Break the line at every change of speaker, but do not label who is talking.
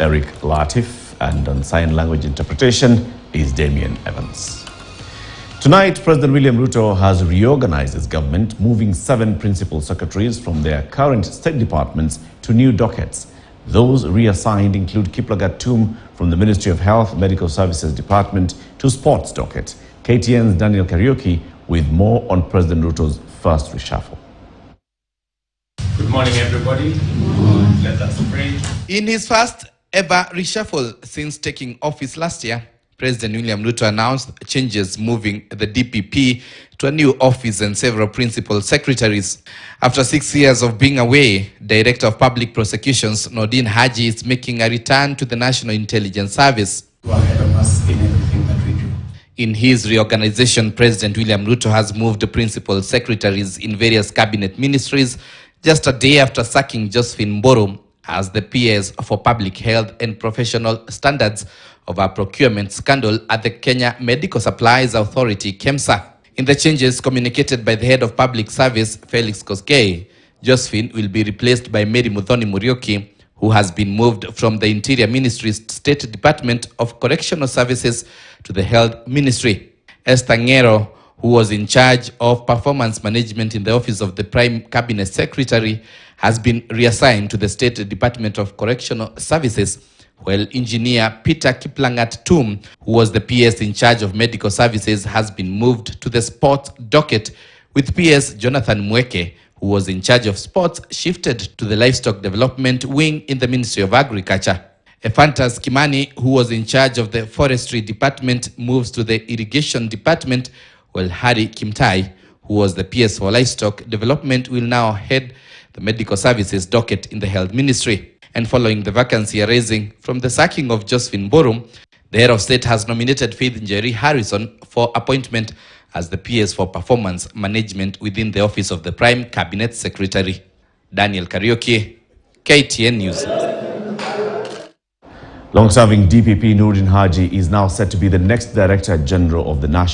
Eric Latif, and on sign language interpretation is Damien Evans. Tonight, President William Ruto has reorganized his government, moving 7 principal secretaries from their current state departments to new dockets. Those reassigned include Kiplagat Tum from the Ministry of Health Medical Services Department to Sports docket. KTN's Daniel Kariuki with more on President Ruto's first reshuffle.
Good morning, everybody. Let us pray.
In his first ever reshuffle since taking office last year, President William Ruto announced changes moving the DPP to a new office and several principal secretaries. After 6 years of being away, Director of Public Prosecutions Nordin Haji is making a return to the National Intelligence Service.
Go ahead of us in everything that we do.
In his reorganization, President William Ruto has moved the principal secretaries in various cabinet ministries just a day after sacking Josephine Mburu as the PS for Public Health and Professional Standards over a procurement scandal at the Kenya Medical Supplies Authority, KEMSA. In the changes communicated by the head of public service, Felix Koskei, Josephine will be replaced by Mary Muthoni Muriuki, who has been moved from the Interior Ministry's State Department of Correctional Services to the Health Ministry. Esther Ngero, who was in charge of performance management in the office of the Prime Cabinet Secretary, has been reassigned to the State Department of Correctional Services, while engineer Peter Kiplangat Tum, who was the PS in charge of medical services, has been moved to the sports docket, with PS Jonathan Mweke, who was in charge of sports, shifted to the livestock development wing in the Ministry of Agriculture. Ephantas Kimani, who was in charge of the forestry department, moves to the irrigation department, while Harry Kimtai, who was the PS for livestock development, will now head the medical services docket in the health ministry. And following the vacancy arising from the sacking of Josephine Mburu, the head of state has nominated Faith Njeri Harrison for appointment as the PS for performance management within the office of the Prime Cabinet Secretary. Daniel Kariuki, KTN News.
Long-serving DPP Nordin Haji is now set to be the next Director General of the National